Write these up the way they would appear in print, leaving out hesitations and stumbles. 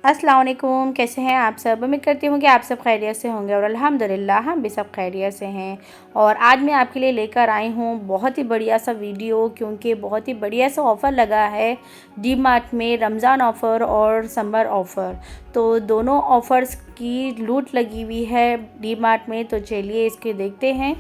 अस्सलाम वालेकुम, कैसे हैं आप सब। उम्मीद करती हूँ कि आप सब खैरियत से होंगे और अल्हम्दुलिल्लाह हम भी सब खैरियत से हैं। और आज मैं आपके लिए लेकर आई हूँ बहुत ही बढ़िया सा वीडियो, क्योंकि बहुत ही बढ़िया सा ऑफ़र लगा है डी मार्ट में, रमज़ान ऑफ़र और समर ऑफ़र। तो दोनों ऑफ़र्स की लूट लगी हुई है डी मार्ट में, तो चलिए इसके देखते हैं।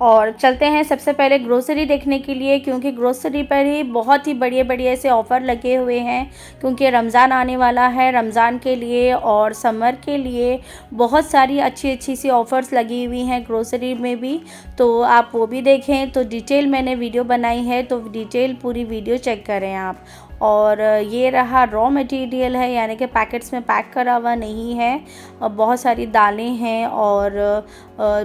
और चलते हैं सबसे पहले ग्रोसरी देखने के लिए, क्योंकि ग्रोसरी पर ही बहुत ही बढ़िया से ऑफ़र लगे हुए हैं, क्योंकि रमज़ान आने वाला है। रमज़ान के लिए और समर के लिए बहुत सारी अच्छी सी ऑफ़र्स लगी हुई हैं ग्रोसरी में भी, तो आप वो भी देखें। तो डिटेल मैंने वीडियो बनाई है, तो डिटेल पूरी वीडियो चेक करें आप। और ये रहा रॉ मटेरियल है, यानी कि पैकेट्स में पैक करा हुआ नहीं है। बहुत सारी दालें हैं और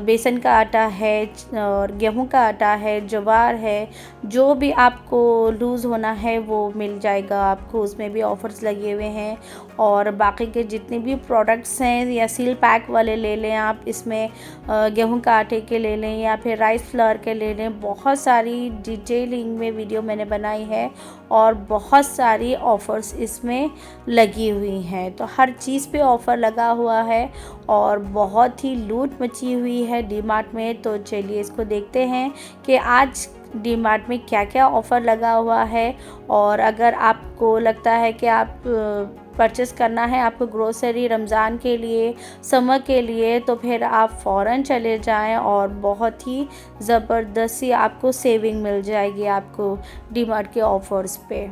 बेसन का आटा है और गेहूं का आटा है, ज्वार है, जो भी आपको लूज़ होना है वो मिल जाएगा आपको। उसमें भी ऑफ़र्स लगे हुए हैं। और बाकी के जितने भी प्रोडक्ट्स हैं, या सील पैक वाले ले लें आप, इसमें गेहूं का आटे के ले लें या फिर राइस फ्लावर के ले लें। बहुत सारी डिटेलिंग में वीडियो मैंने बनाई है और बहुत सारी ऑफ़र्स इसमें लगी हुई हैं। तो हर चीज़ पे ऑफ़र लगा हुआ है और बहुत ही लूट मची हुई है डी मार्ट में। तो चलिए इसको देखते हैं कि आज डी मार्ट में क्या क्या ऑफ़र लगा हुआ है। और अगर आपको लगता है कि आप परचेस करना है आपको ग्रोसरी रमज़ान के लिए, समर के लिए, तो फिर आप फ़ौरन चले जाएं और बहुत ही ज़बरदस्त सी आपको सेविंग मिल जाएगी आपको डी मार्ट के ऑफ़र्स पे।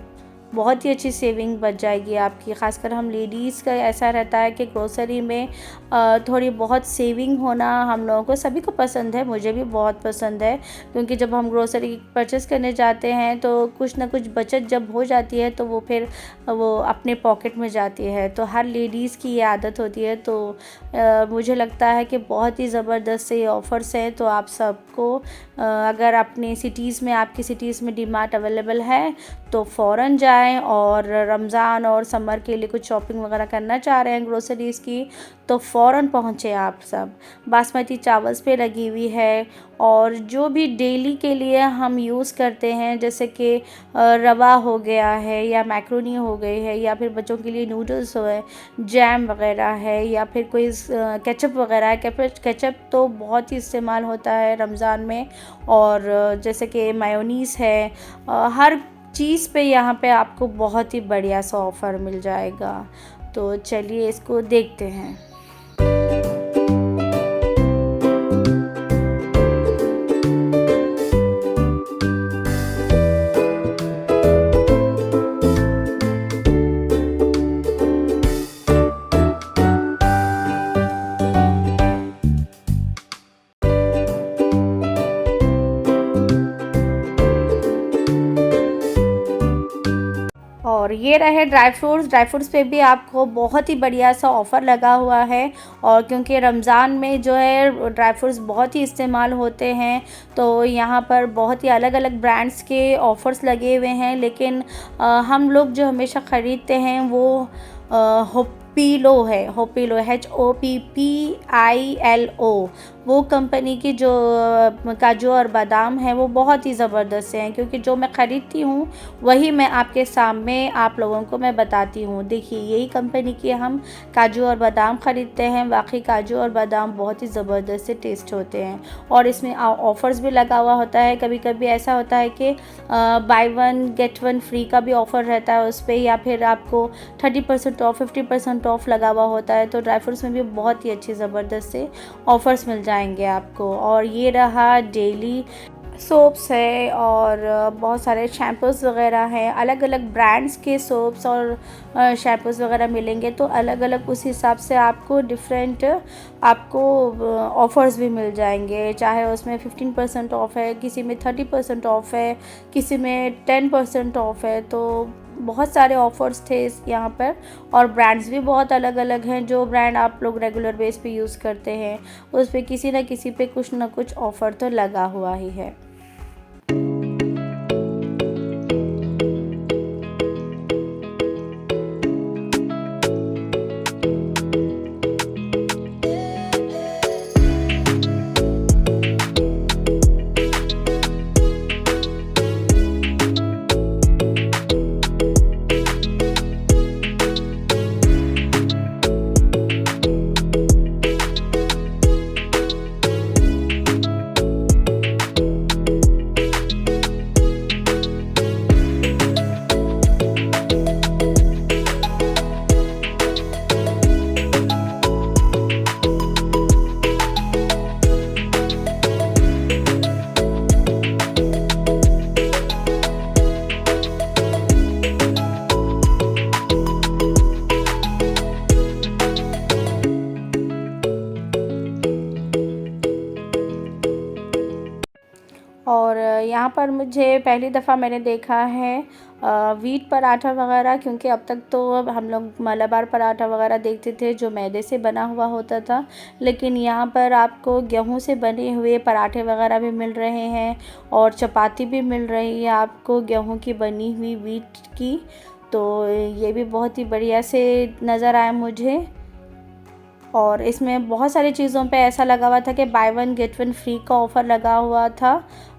बहुत ही अच्छी सेविंग बच जाएगी आपकी। ख़ासकर हम लेडीज़ का ऐसा रहता है कि ग्रोसरी में थोड़ी बहुत सेविंग होना हम लोगों को सभी को पसंद है, मुझे भी बहुत पसंद है। क्योंकि जब हम ग्रोसरी परचेस करने जाते हैं तो कुछ ना कुछ बचत जब हो जाती है तो वो फिर वो अपने पॉकेट में जाती है। तो हर लेडीज़ की ये आदत होती है। तो मुझे लगता है कि बहुत ही ज़बरदस्त से ऑफ़र्स हैं। तो आप सबको अगर अपने सिटीज़ में, आपकी सिटीज़ में डी मार्ट अवेलेबल है तो फ़ौरन जाएं। और रमज़ान और समर के लिए कुछ शॉपिंग वगैरह करना चाह रहे हैं ग्रोसरीज़ की, तो फ़ौरन पहुँचे आप सब। बासमती चावल्स पे लगी हुई है। और जो भी डेली के लिए हम यूज़ करते हैं, जैसे कि रवा हो गया है या मैक्रोनी हो गई है, या फिर बच्चों के लिए नूडल्स है, जैम वगैरह है, या फिर कोई केचप वगैरह है। केचप तो बहुत ही इस्तेमाल होता है रमज़ान में। और जैसे कि मायोनीज़ है, हर चीज़ पे यहाँ पे आपको बहुत ही बढ़िया सा ऑफ़र मिल जाएगा। तो चलिए इसको देखते हैं। और ये रहे ड्राई फ्रूट्स पे भी आपको बहुत ही बढ़िया सा ऑफ़र लगा हुआ है। और क्योंकि रमज़ान में जो है ड्राई फ्रूट्स बहुत ही इस्तेमाल होते हैं, तो यहाँ पर बहुत ही अलग अलग ब्रांड्स के ऑफ़र्स लगे हुए हैं। लेकिन हम लोग जो हमेशा ख़रीदते हैं वो होपीलो है, होपीलो HOPPILO। वो कंपनी की जो काजू और बादाम है वो बहुत ही ज़बरदस्त हैं, क्योंकि जो मैं ख़रीदती हूँ वही मैं आपके सामने आप लोगों को मैं बताती हूँ। देखिए यही कंपनी के हम काजू और बादाम ख़रीदते हैं। वाकई काजू और बादाम बहुत ही ज़बरदस्त से टेस्ट होते हैं। और इसमें ऑफ़र्स भी लगा हुआ होता है। कभी कभी ऐसा होता है कि by one get one free का भी ऑफ़र रहता है उस पर, या फिर आपको 30% ऑफ, 50% ऑफ लगा हुआ होता है। तो ड्राई फ्रूट्स में भी बहुत ही अच्छे ज़बरदस्त से ऑफ़र्स मिल जाएंगे आपको। और ये रहा डेली सोप्स है और बहुत सारे शैम्पूज़ वगैरह हैं। अलग अलग ब्रांड्स के सोप्स और शैम्पूज़ वगैरह मिलेंगे, तो अलग अलग उस हिसाब से आपको डिफरेंट आपको ऑफ़र्स भी मिल जाएंगे। चाहे उसमें 15% ऑफ़ है, किसी में 30% ऑफ़ है, किसी में 10% ऑफ़ है। तो बहुत सारे ऑफ़र्स थे इस यहाँ पर, और ब्रांड्स भी बहुत अलग अलग हैं। जो ब्रांड आप लोग रेगुलर बेस पे यूज़ करते हैं उस पे किसी न किसी पे कुछ ना कुछ ऑफ़र तो लगा हुआ ही है। और यहाँ पर मुझे पहली दफ़ा मैंने देखा है व्हीट पराठा वगैरह, क्योंकि अब तक तो हम लोग मलाबार पराठा वगैरह देखते थे जो मैदे से बना हुआ होता था, लेकिन यहाँ पर आपको गेहूं से बने हुए पराठे वगैरह भी मिल रहे हैं और चपाती भी मिल रही है आपको गेहूं की बनी हुई व्हीट की। तो ये भी बहुत ही बढ़िया से नज़र आया मुझे। और इसमें बहुत सारी चीज़ों पे ऐसा लगा हुआ था कि by one get one free का ऑफ़र लगा हुआ था,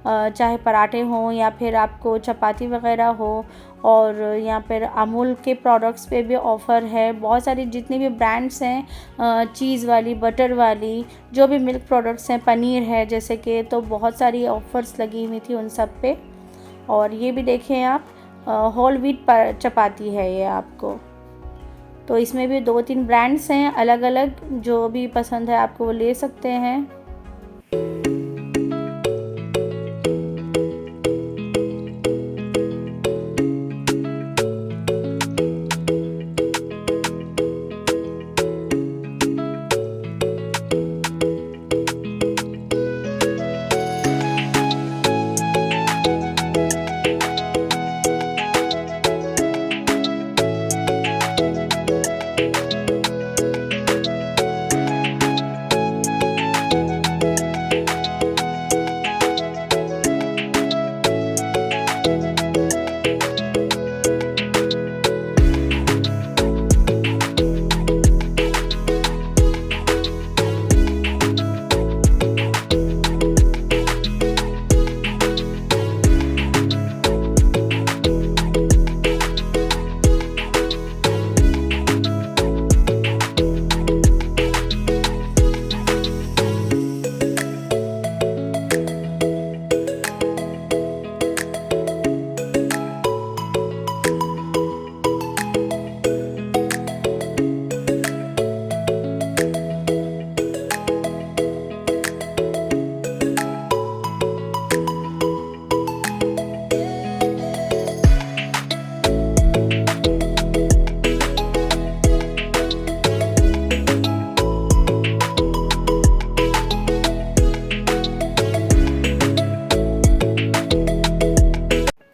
चाहे पराठे हों या फिर आपको चपाती वगैरह हो। और यहाँ पर अमूल के प्रोडक्ट्स पे भी ऑफ़र है। बहुत सारी जितनी भी ब्रांड्स हैं, चीज़ वाली, बटर वाली, जो भी मिल्क प्रोडक्ट्स हैं, पनीर है जैसे कि, तो बहुत सारी ऑफ़र्स लगी हुई थी उन सब पे। और ये भी देखें आप, होल व्हीट पर चपाती है ये आपको। तो इसमें भी 2-3 ब्रांड्स हैं अलग अलग, जो भी पसंद है आपको वो ले सकते हैं।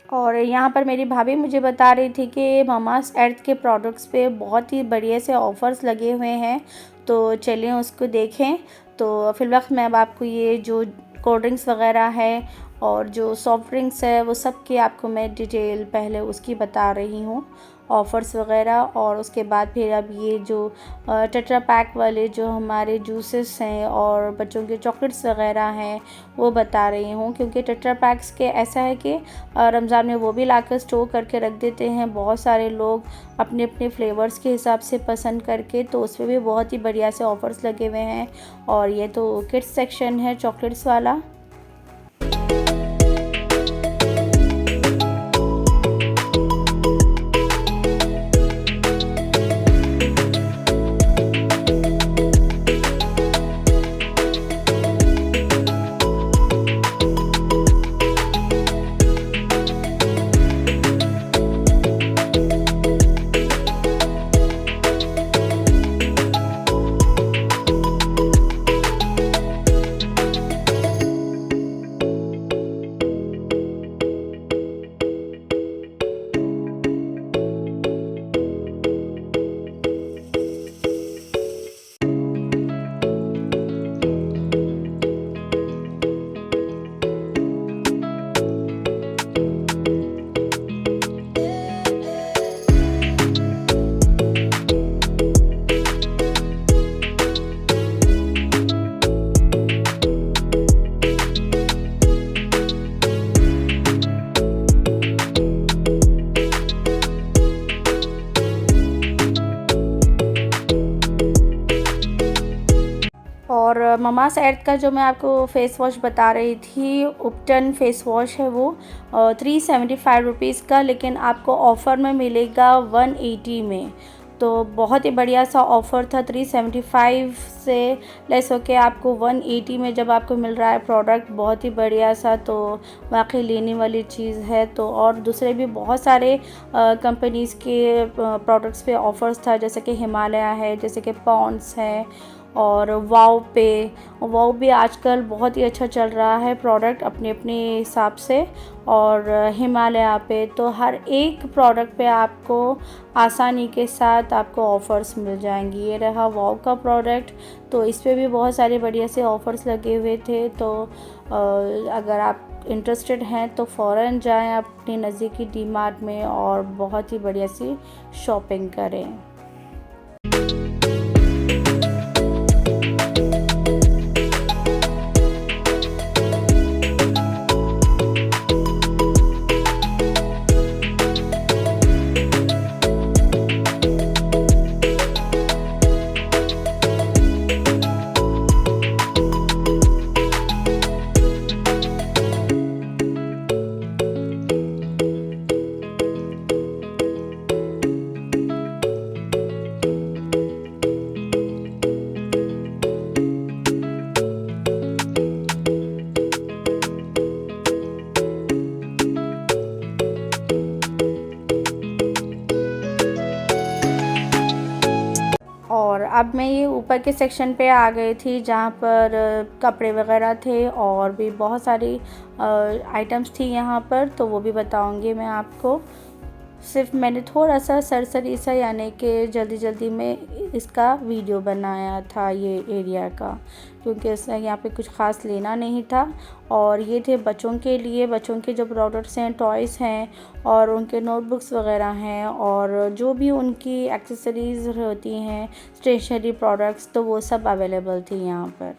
और यहाँ पर मेरी भाभी मुझे बता रही थी कि मामास अर्थ के प्रोडक्ट्स पे बहुत ही बढ़िया से ऑफ़र्स लगे हुए हैं, तो चलिए उसको देखें। तो फ़िलवक्त मैं अब आपको ये जो कोल्ड ड्रिंक्स वगैरह है और जो सॉफ्ट ड्रिंक्स है वो सब की आपको मैं डिटेल पहले उसकी बता रही हूँ, ऑफ़र्स वगैरह। और उसके बाद फिर अब ये जो टेट्रा पैक वाले जो हमारे जूसेस हैं और बच्चों के चॉकलेट्स वगैरह हैं वो बता रही हूँ, क्योंकि टेट्रा पैक्स के ऐसा है कि रमज़ान में वो भी लाकर स्टोर करके रख देते हैं बहुत सारे लोग अपने अपने फ्लेवर्स के हिसाब से पसंद करके, तो उस पर भी बहुत ही बढ़िया से ऑफ़र्स लगे हुए हैं। और ये तो किड्स सेक्शन है चॉकलेट्स वाला। और ममास अर्थ का जो मैं आपको फ़ेस वॉश बता रही थी, उपटन फ़ेस वॉश है वो 375 रुपीज़ का, लेकिन आपको ऑफ़र में मिलेगा 180 में। तो बहुत ही बढ़िया सा ऑफ़र था। 375 से लेस होके आपको 180 में जब आपको मिल रहा है प्रोडक्ट, बहुत ही बढ़िया सा, तो वाकई लेने वाली चीज़ है। तो और दूसरे भी बहुत सारे कंपनीज़ के प्रोडक्ट्स पे ऑफ़र्स था, जैसे कि हिमालय है, जैसे कि पॉन्ड्स है, और वाव भी आजकल बहुत ही अच्छा चल रहा है प्रोडक्ट अपने अपने हिसाब से। और हिमालय पे तो हर एक प्रोडक्ट पे आपको आसानी के साथ आपको ऑफ़र्स मिल जाएंगी। ये रहा वाव का प्रोडक्ट, तो इस पे भी बहुत सारे बढ़िया से ऑफ़र्स लगे हुए थे। तो अगर आप इंटरेस्टेड हैं तो फ़ौरन जाएं अपने नज़दीकी डी मार्ट में और बहुत ही बढ़िया सी शॉपिंग करें। और अब मैं ये ऊपर के सेक्शन पे आ गई थी, जहाँ पर कपड़े वगैरह थे और भी बहुत सारी आइटम्स थी यहाँ पर, तो वो भी बताऊँगी मैं आपको। सिर्फ मैंने थोड़ा सा सरसरी सा, यानी कि जल्दी जल्दी में इसका वीडियो बनाया था ये एरिया का, क्योंकि इसमें यहाँ पे कुछ ख़ास लेना नहीं था। और ये थे बच्चों के लिए, बच्चों के जो प्रोडक्ट्स हैं, टॉयज़ हैं और उनके नोटबुक्स वगैरह हैं, और जो भी उनकी एक्सेसरीज़ होती हैं, स्टेशनरी प्रोडक्ट्स, तो वो सब अवेलेबल थी यहाँ पर।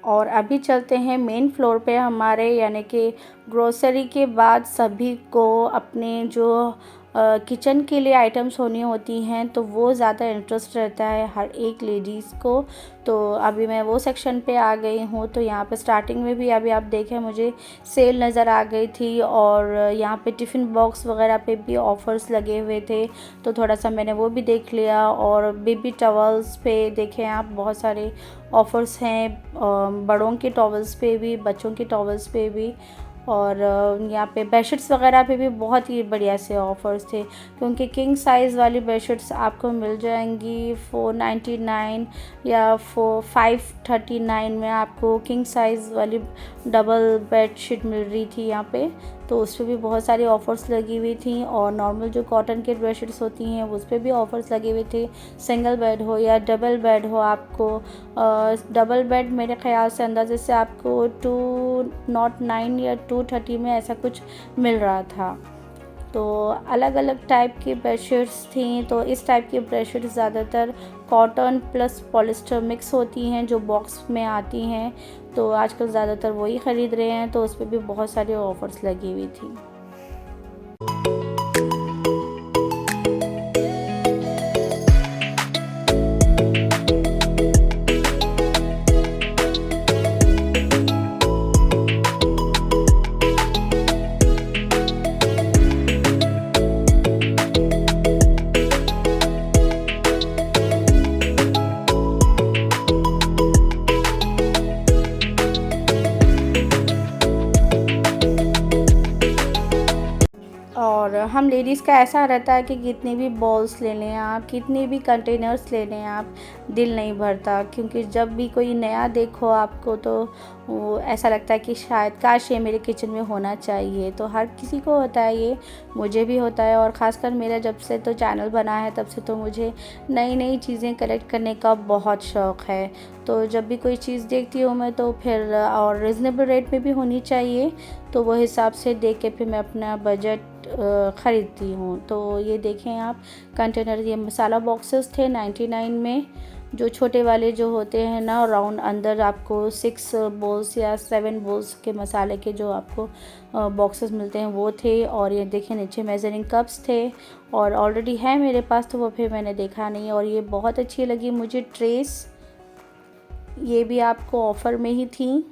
और अभी चलते हैं मेन फ्लोर पे हमारे, यानी कि ग्रोसरी के बाद सभी को अपने जो किचन के लिए आइटम्स होनी होती हैं, तो वो ज़्यादा इंटरेस्ट रहता है हर एक लेडीज़ को। तो अभी मैं वो सेक्शन पे आ गई हूँ। तो यहाँ पे स्टार्टिंग में भी अभी आप देखें मुझे सेल नज़र आ गई थी, और यहाँ पे टिफ़िन बॉक्स वगैरह पे भी ऑफ़र्स लगे हुए थे, तो थोड़ा सा मैंने वो भी देख लिया। और बेबी टॉवल्स पे देखें आप, बहुत सारे ऑफ़र्स हैं, बड़ों के टॉवल्स पे भी, बच्चों के टॉवल्स पे भी। और यहाँ पे बेडशीट्स वगैरह पे भी बहुत ही बढ़िया से ऑफ़र्स थे, क्योंकि किंग साइज़ वाली बेडशीट्स आपको मिल जाएंगी 499 या 539 में। आपको किंग साइज़ वाली डबल बेडशीट मिल रही थी यहाँ पे, तो उस पर भी बहुत सारी ऑफ़र्स लगी हुई थी। और नॉर्मल जो कॉटन के बेडशीट्स होती हैं उस पर भी ऑफ़र्स लगे हुए थे, सिंगल बेड हो या डबल बेड हो। आपको डबल बेड मेरे ख़्याल से अंदाज़े से आपको 209 या 230 में ऐसा कुछ मिल रहा था। तो अलग अलग टाइप की बेडशीट्स थी। तो इस टाइप की बेडशीट्स ज़्यादातर कॉटन प्लस पॉलिस्टर मिक्स होती हैं, जो बॉक्स में आती हैं, तो आजकल ज़्यादातर वही ख़रीद रहे हैं। तो उस पर भी बहुत सारे ऑफ़र्स लगी हुई थी। हम लेडीज़ का ऐसा रहता है कि कितने भी बॉल्स ले लें आप, कितने भी कंटेनर्स ले लें आप, दिल नहीं भरता, क्योंकि जब भी कोई नया देखो आपको तो वो ऐसा लगता है कि शायद काश ये मेरे किचन में होना चाहिए। तो हर किसी को होता है ये, मुझे भी होता है। और ख़ासकर मेरा जब से तो चैनल बना है तब से तो मुझे नई नई चीज़ें कलेक्ट करने का बहुत शौक़ है। तो जब भी कोई चीज़ देखती हूँ मैं तो फिर और रिजनेबल रेट में भी होनी चाहिए, तो वो हिसाब से देख के फिर मैं अपना बजट ख़रीदती हूँ। तो ये देखें आप कंटेनर, ये मसाला बॉक्सेस थे 99 में, जो छोटे वाले जो होते हैं ना राउंड, अंदर आपको 6 बोल्स या 7 बोल्स के मसाले के जो आपको बॉक्सेस मिलते हैं वो थे। और ये देखिए नीचे मेजरिंग कप्स थे और ऑलरेडी है मेरे पास, तो वो फिर मैंने देखा नहीं। और ये बहुत अच्छी लगी मुझे ट्रेस, ये भी आपको ऑफ़र में ही थी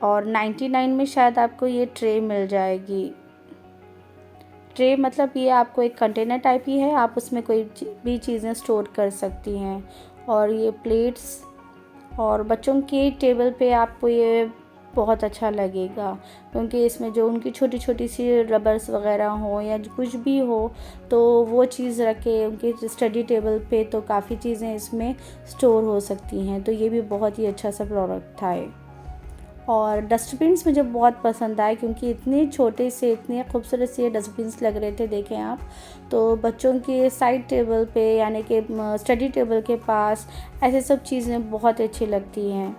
और 99 में शायद आपको ये ट्रे मिल जाएगी। ट्रे मतलब ये आपको एक कंटेनर टाइप ही है, आप उसमें कोई भी चीज़ें स्टोर कर सकती हैं। और ये प्लेट्स, और बच्चों के टेबल पे आपको ये बहुत अच्छा लगेगा, क्योंकि इसमें जो उनकी छोटी छोटी सी रबर्स वगैरह हो या कुछ भी हो तो वो चीज़ रखे उनके स्टडी टेबल पे, तो काफ़ी चीज़ें इसमें स्टोर हो सकती हैं। तो ये भी बहुत ही अच्छा सा प्रोडक्ट था ये। और डस्टबिन्स मुझे बहुत पसंद आए, क्योंकि इतने छोटे से इतने खूबसूरत से डस्टबिन्स लग रहे थे, देखें आप। तो बच्चों के साइड टेबल पे यानी कि स्टडी टेबल के पास ऐसे सब चीज़ें बहुत अच्छी लगती हैं।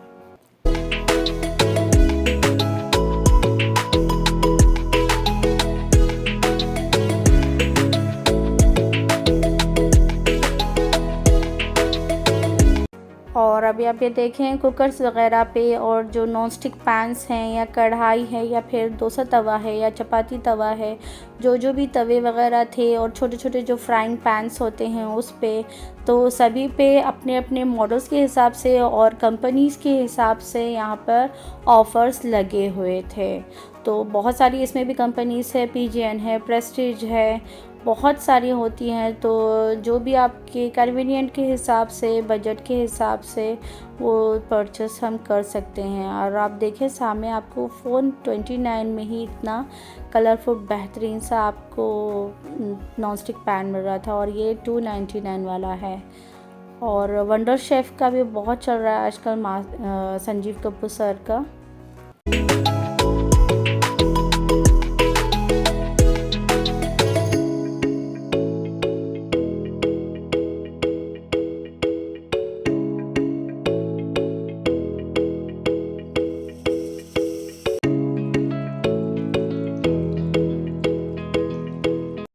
और अभी आप ये देखें कुकर्स वगैरह पे, और जो नॉन स्टिक पैन्स हैं या कढ़ाई है या फिर डोसा तवा है या चपाती तवा है, जो भी तवे वगैरह थे, और छोटे छोटे जो फ्राइंग पैन्स होते हैं उस पे, तो सभी पे अपने अपने मॉडल्स के हिसाब से और कंपनीज़ के हिसाब से यहाँ पर ऑफ़र्स लगे हुए थे। तो बहुत सारी इसमें भी कंपनीज़ है, पीजीएन है, प्रेस्टीज है, बहुत सारी होती हैं। तो जो भी आपके कन्वीनियंट के हिसाब से, बजट के हिसाब से वो परचेस हम कर सकते हैं। और आप देखें सामने आपको फ़ोन 29 में ही इतना कलरफुल बेहतरीन सा आपको नॉन स्टिक पैन मिल रहा था, और ये 299 वाला है। और वंडर शेफ़ का भी बहुत चल रहा है आजकल, संजीव कपूर सर का।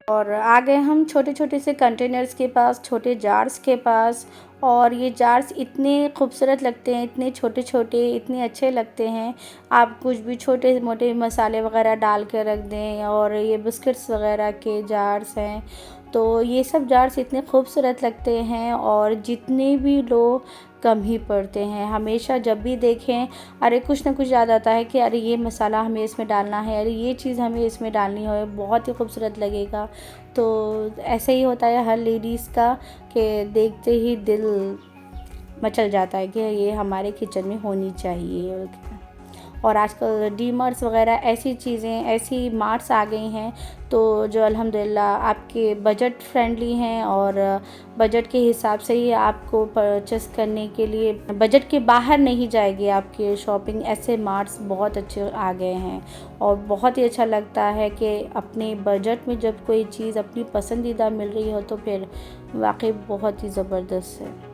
और आ गए हम छोटे छोटे से कंटेनर्स के पास, छोटे जार्स के पास। और ये जार्स इतने खूबसूरत लगते हैं, इतने छोटे छोटे, इतने अच्छे लगते हैं। आप कुछ भी छोटे मोटे मसाले वगैरह डाल के रख दें। और ये बिस्किट्स वगैरह के जार्स हैं, तो ये सब जार्स इतने खूबसूरत लगते हैं और जितने भी लो कम ही पड़ते हैं। हमेशा जब भी देखें, अरे कुछ ना कुछ याद आता है कि अरे ये मसाला हमें इसमें डालना है, अरे ये चीज़ हमें इसमें डालनी है, बहुत ही खूबसूरत लगेगा। तो ऐसे ही होता है हर लेडीज़ का कि देखते ही दिल मचल जाता है कि ये हमारे किचन में होनी चाहिए। और आजकल डी मार्ट्स वगैरह ऐसी चीज़ें, ऐसी मार्ट्स आ गई हैं तो जो अल्हम्दुलिल्लाह आपके बजट फ्रेंडली हैं और बजट के हिसाब से ही आपको परचेस करने के लिए, बजट के बाहर नहीं जाएगी आपकी शॉपिंग। ऐसे मार्ट्स बहुत अच्छे आ गए हैं और बहुत ही अच्छा लगता है कि अपने बजट में जब कोई चीज़ अपनी पसंदीदा मिल रही हो तो फिर वाकई बहुत ही ज़बरदस्त है।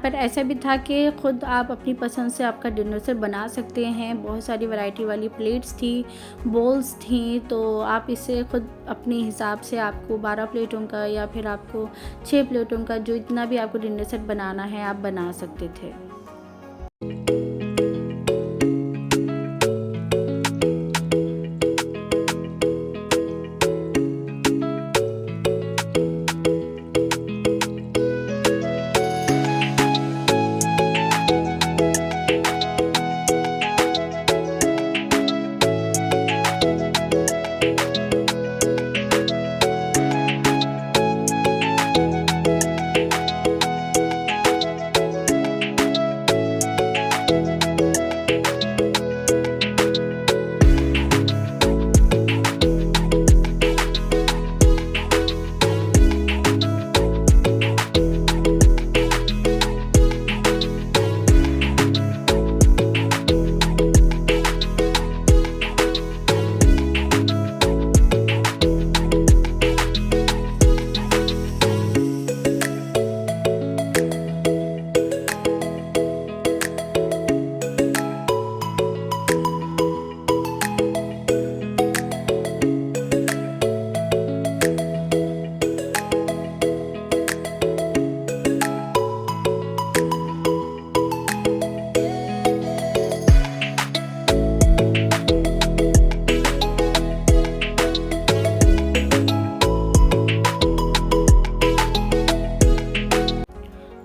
पर ऐसा भी था कि ख़ुद आप अपनी पसंद से आपका डिनर सेट बना सकते हैं। बहुत सारी वैरायटी वाली प्लेट्स थी, बोल्स थी, तो आप इसे ख़ुद अपने हिसाब से आपको 12 प्लेटों का या फिर आपको 6 प्लेटों का, जो इतना भी आपको डिनर सेट बनाना है आप बना सकते थे।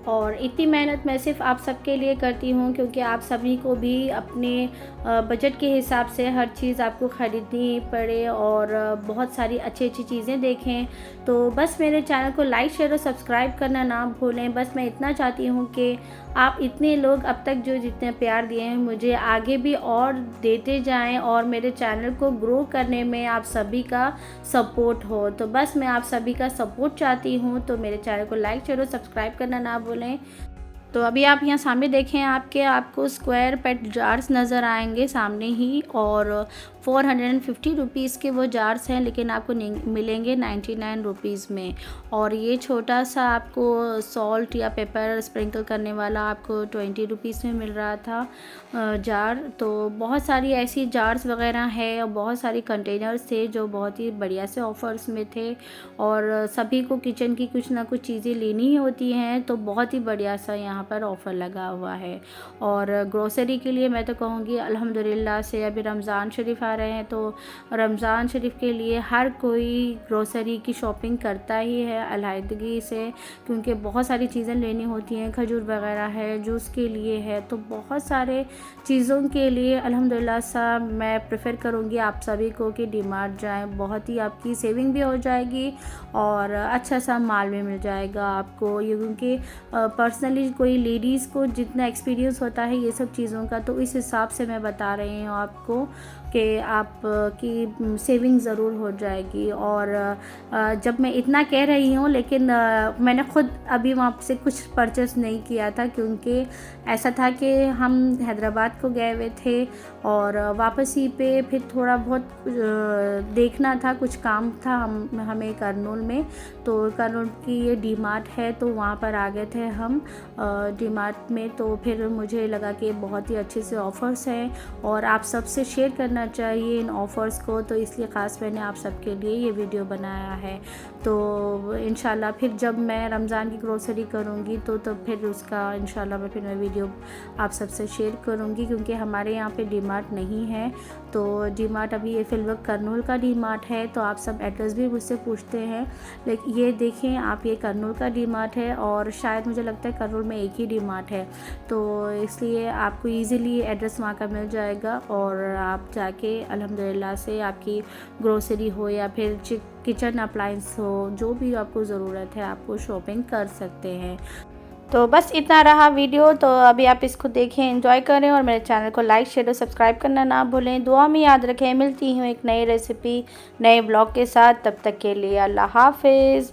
और इतनी मेहनत मैं सिर्फ़ आप सबके लिए करती हूँ क्योंकि आप सभी को भी अपने बजट के हिसाब से हर चीज़ आपको ख़रीदनी पड़े और बहुत सारी अच्छी अच्छी चीज़ें देखें। तो बस मेरे चैनल को लाइक शेयर और सब्सक्राइब करना ना भूलें। बस मैं इतना चाहती हूँ कि आप इतने लोग अब तक जो जितने प्यार दिए हैं मुझे आगे भी और देते जाएं और मेरे चैनल को ग्रो करने में आप सभी का सपोर्ट हो। तो बस मैं आप सभी का सपोर्ट चाहती हूँ, तो मेरे चैनल को लाइक शेयर और सब्सक्राइब करना ना भूलें। तो अभी आप यहाँ सामने देखें, आपको स्क्वायर पेट जार्स नज़र आएंगे सामने ही, और 450 रुपीज़ के वो जार्स हैं, लेकिन आपको मिलेंगे 99 रुपीज़ में। और ये छोटा सा आपको सॉल्ट या पेपर स्प्रिंकल करने वाला आपको 20 रुपीज़ में मिल रहा था जार। तो बहुत सारी ऐसी जार्स वगैरह है और बहुत सारी कंटेनर्स थे जो बहुत ही बढ़िया से ऑफ़र्स में थे। और सभी को किचन की कुछ ना कुछ चीज़ें लेनी ही होती हैं, तो बहुत ही बढ़िया सा यहाँ पर ऑफ़र लगा हुआ है। और ग्रोसरी के लिए मैं तो कहूँगी अल्हम्दुलिल्लाह से अभी रमज़ान शरीफ आ रहे हैं, तो रमज़ान शरीफ के लिए हर कोई ग्रोसरी की शॉपिंग करता ही है अलहदगी से, क्योंकि बहुत सारी चीज़ें लेनी होती हैं। खजूर वगैरह है, जूस के लिए है, तो बहुत सारे चीज़ों के लिए अल्हम्दुलिल्लाह सा मैं प्रेफर करूँगी आप सभी को कि डीमार्ट जाएँ। बहुत ही आपकी सेविंग भी हो जाएगी और अच्छा सा माल भी मिल जाएगा आपको। ये क्योंकि पर्सनली कोई लेडीज़ को जितना एक्सपीरियंस होता है ये सब चीज़ों का, तो इस हिसाब से मैं बता रही हूँ आपको कि आप की सेविंग ज़रूर हो जाएगी। और जब मैं इतना कह रही हूँ, लेकिन मैंने ख़ुद अभी वहाँ से कुछ परचेस नहीं किया था, क्योंकि ऐसा था कि हम हैदराबाद को गए हुए थे और वापसी पे फिर थोड़ा बहुत देखना था, कुछ काम था हमें करनूल में। तो करनूल की ये डीमार्ट है, तो वहाँ पर आ गए थे हम डीमार्ट में। तो फिर मुझे लगा कि बहुत ही अच्छे से ऑफ़र्स हैं और आप सबसे शेयर करना चाहिए इन ऑफ़र्स को, तो इसलिए ख़ास मैंने आप सबके लिए ये वीडियो बनाया है। तो इंशाल्लाह फिर जब मैं रमज़ान की ग्रोसरी करूँगी तो फिर उसका इंशाल्लाह मैं वीडियो आप सबसे शेयर करूँगी, क्योंकि हमारे यहाँ पे डीमार्ट नहीं है। तो डीमार्ट अभी ये फ़िलहाल करनूल का डीमार्ट है, तो आप सब एड्रेस भी मुझसे पूछते हैं, लेकिन ये देखें आप, ये करनूल का डीमार्ट है और शायद मुझे लगता है करनूल में एक ही डीमार्ट है, तो इसलिए आपको ईज़िली एड्रेस वहाँ का मिल जाएगा और आप जाके अल्हम्दुलिल्लाह से आपकी ग्रोसरी हो या फिर किचन अप्लायंस हो, जो भी आपको ज़रूरत है आप वो शॉपिंग कर सकते हैं। तो बस इतना रहा वीडियो, तो अभी आप इसको देखें, एंजॉय करें और मेरे चैनल को लाइक शेयर और सब्सक्राइब करना ना भूलें। दुआ में याद रखें। मिलती हूँ एक नई रेसिपी नए ब्लॉग के साथ, तब तक के लिए अल्लाह हाफ़िज़।